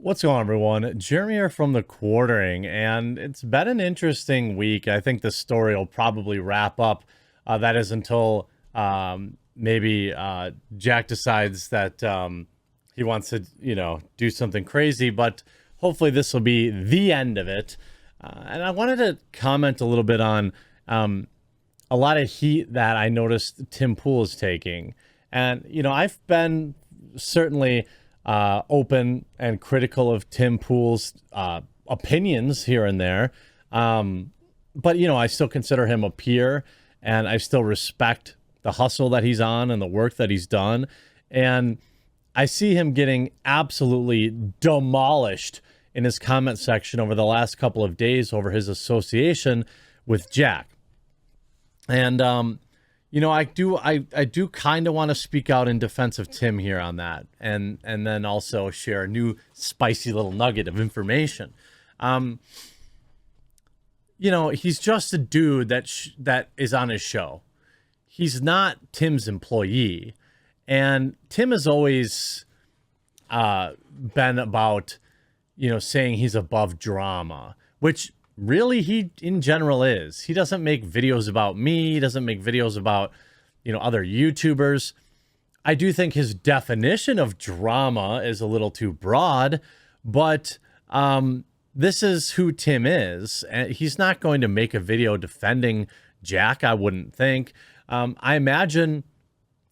What's going on, everyone? Jeremy here from the Quartering, and it's been an interesting week. I think this story will probably wrap up. That is until maybe Jack decides that he wants to, do something crazy. But hopefully, this will be the end of it. And I wanted to comment a little bit on a lot of heat that I noticed Tim Pool is taking, and I've been certainly open and critical of Tim Pool's opinions here and there. But, I still consider him a peer and I still respect the hustle that he's on and the work that he's done. And I see him getting absolutely demolished in his comment section over the last couple of days over his association with Jack. And, I do kind of want to speak out in defense of Tim here on that, and then also share a new spicy little nugget of information. He's just a dude that is on his show. He's not Tim's employee, and Tim has always been about saying he's above drama, which really he in general is. He doesn't make videos about me. He doesn't make videos about other YouTubers. I do think his definition of drama is a little too broad, but this is who Tim is, and he's not going to make a video defending Jack, I wouldn't think. I imagine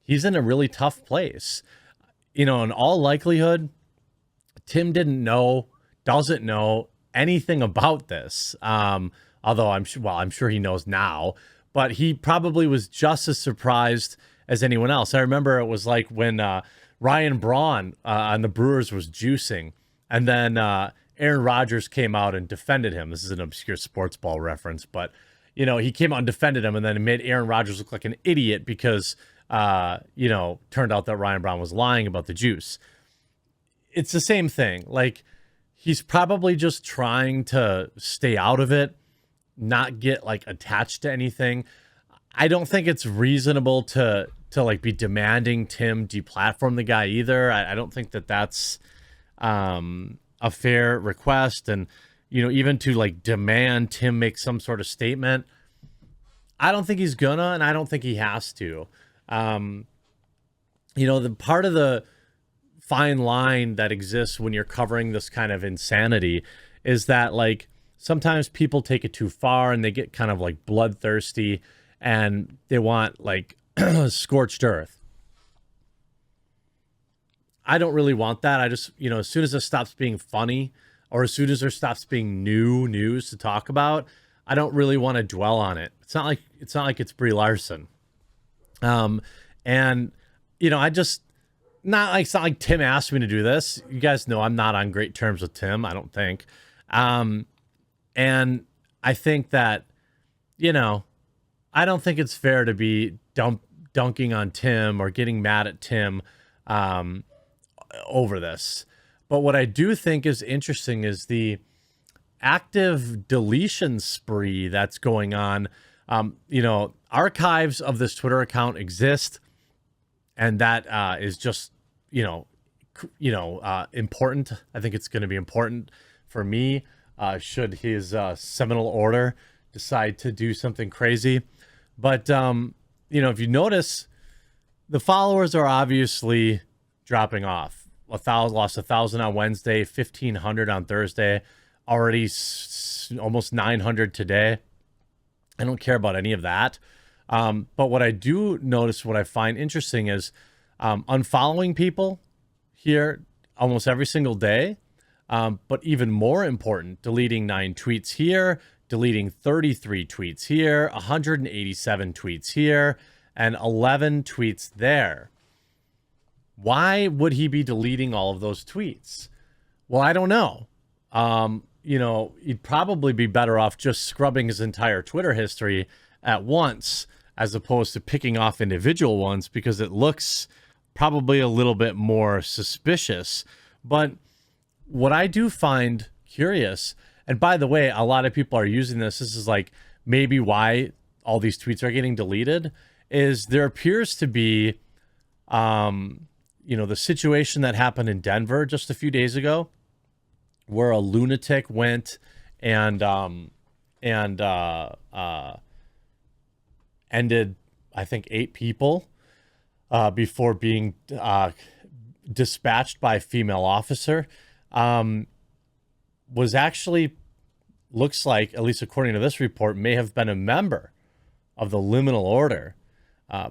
he's in a really tough place. In all likelihood, Tim doesn't know anything about this. Although I'm sure he knows now, but he probably was just as surprised as anyone else. I remember it was like when Ryan Braun on the Brewers was juicing, and then Aaron Rodgers came out and defended him. This is an obscure sports ball reference, but he came out and defended him, and then it made Aaron Rodgers look like an idiot because turned out that Ryan Braun was lying about the juice. It's the same thing. Like, he's probably just trying to stay out of it, not get like attached to anything. I don't think it's reasonable to like be demanding Tim deplatform the guy either. I don't think that that's a fair request. And, even to like demand Tim make some sort of statement, I don't think he's gonna, and I don't think he has to. The part of the fine line that exists when you're covering this kind of insanity is that like sometimes people take it too far and they get kind of like bloodthirsty and they want like scorched earth. I don't really want that. I just, as soon as it stops being funny, or as soon as there stops being new news to talk about, I don't really want to dwell on it. It's not like it's Brie Larson. It's not like Tim asked me to do this. You guys know I'm not on great terms with Tim, I don't think. And I think that, I don't think it's fair to be dunking on Tim or getting mad at Tim over this. But what I do think is interesting is the active deletion spree that's going on. Archives of this Twitter account exist, and that is just important. I think it's going to be important for me should his seminal order decide to do something crazy. But if you notice, the followers are obviously dropping off. Lost 1,000 on Wednesday, 1,500 on Thursday, already almost 900 today. I don't care about any of that. But what I do notice, what I find interesting is unfollowing people here almost every single day. But even more important, deleting 9 tweets here, deleting 33 tweets here, 187 tweets here, and 11 tweets there. Why would he be deleting all of those tweets? Well, I don't know. He'd probably be better off just scrubbing his entire Twitter history at once, as opposed to picking off individual ones, because it looks probably a little bit more suspicious. But what I do find curious, and by the way, a lot of people are using this is like maybe why all these tweets are getting deleted, is there appears to be the situation that happened in Denver just a few days ago, where a lunatic went and and ended, I think, 8 people before being dispatched by a female officer, was actually, looks like, at least according to this report, may have been a member of the liminal order.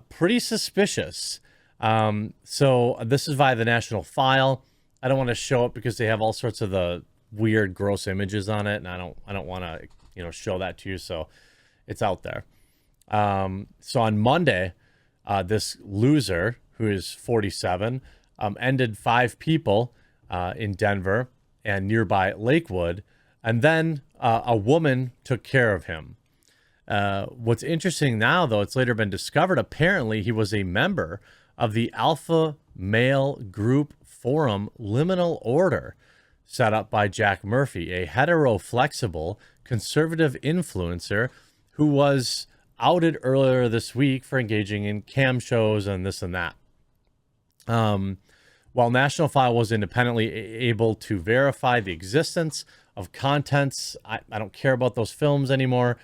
Pretty suspicious. So this is via the National File. I don't want to show it because they have all sorts of the weird, gross images on it, and I don't want to show that to you. So it's out there. So on Monday, this loser, who is 47, ended 5 people in Denver and nearby Lakewood, and then a woman took care of him. What's interesting now, though, it's later been discovered, apparently he was a member of the Alpha Male Group Forum Liminal Order, set up by Jack Murphy, a hetero-flexible conservative influencer who was outed earlier this week for engaging in cam shows and this and that. While National File was independently able to verify the existence of contents, I don't care about those films anymore.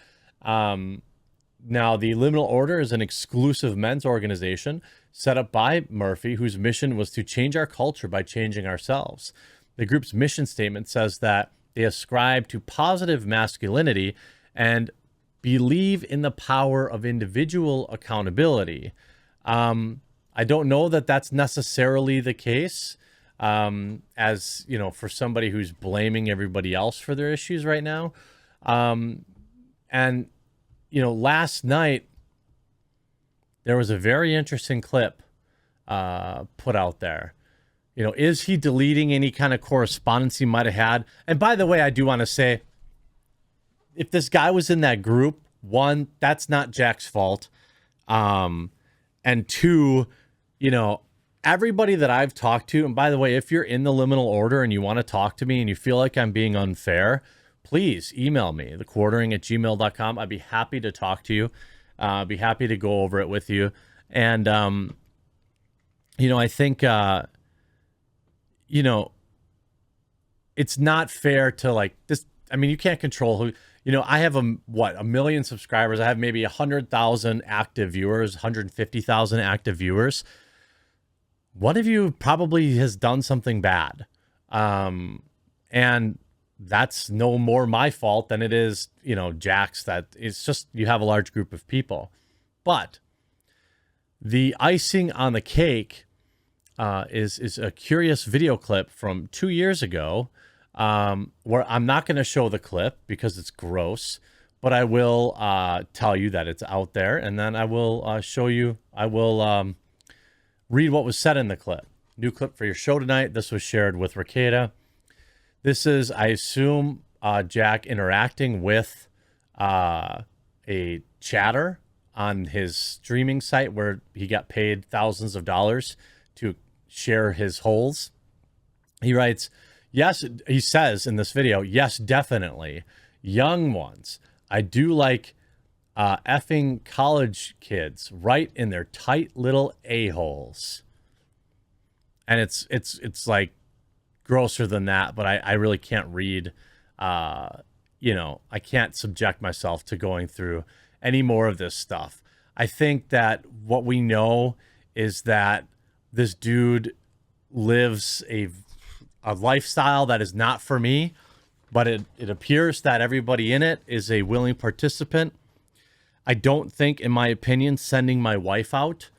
Now, the Liminal Order is an exclusive men's organization set up by Murphy, whose mission was to change our culture by changing ourselves. The group's mission statement says that they ascribe to positive masculinity and believe in the power of individual accountability. I don't know that that's necessarily the case, as you know, for somebody who's blaming everybody else for their issues right now. And last night there was a very interesting clip put out there. Is he deleting any kind of correspondence he might have had? And by the way, I do want to say, if this guy was in that group, 1, that's not Jack's fault. And 2, everybody that I've talked to, and by the way, if you're in the liminal order and you want to talk to me and you feel like I'm being unfair, please email me, thequartering@gmail.com. I'd be happy to talk to you. I'd be happy to go over it with you. And, I think, it's not fair to like this. I mean, you can't control who, I have a million subscribers. I have maybe 100,000 active viewers, 150,000 active viewers. One of you probably has done something bad. And that's no more my fault than it is, Jack's. That it's just, you have a large group of people. But the icing on the cake is a curious video clip from 2 years ago, where I'm not going to show the clip because it's gross, but I will tell you that it's out there, and then I will show you. I will read what was said in the clip. New clip for your show tonight. This was shared with Ricada. This is, I assume, Jack interacting with a chatter on his streaming site where he got paid thousands of dollars to share his holes. He writes, yes, he says in this video, yes, definitely. Young ones. I do like effing college kids right in their tight little a-holes. And it's like grosser than that, but I really can't read. I can't subject myself to going through any more of this stuff. I think that what we know is that this dude lives a lifestyle that is not for me, but it appears that everybody in it is a willing participant. I don't think, in my opinion, sending my wife out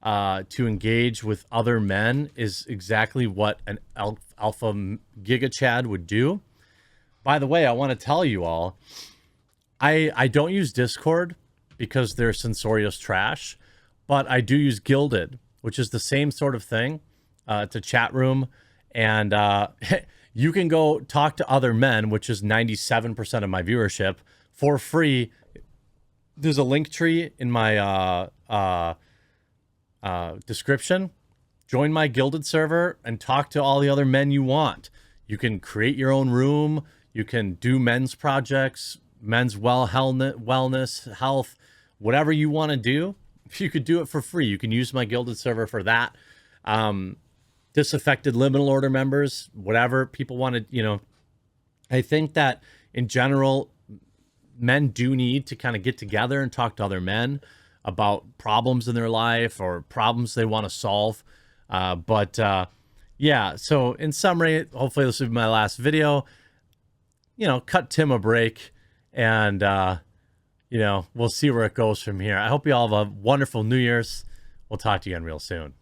to engage with other men is exactly what an alpha giga chad would do. By the way, I want to tell you all, I don't use Discord because they're censorious trash, but I do use Guilded, which is the same sort of thing. It's a chat room, and you can go talk to other men, which is 97% of my viewership, for free. There's a link tree in my description. Join my Guilded server and talk to all the other men you want. You can create your own room. You can do men's projects, men's wellness, health, whatever you want to do. You could do it for free. You can use my Guilded server for that. Disaffected liminal order members, whatever people want to, I think that in general, men do need to kind of get together and talk to other men about problems in their life or problems they want to solve. But yeah, so in summary, hopefully this will be my last video. Cut Tim a break, and we'll see where it goes from here. I hope you all have a wonderful New Year's. We'll talk to you again real soon.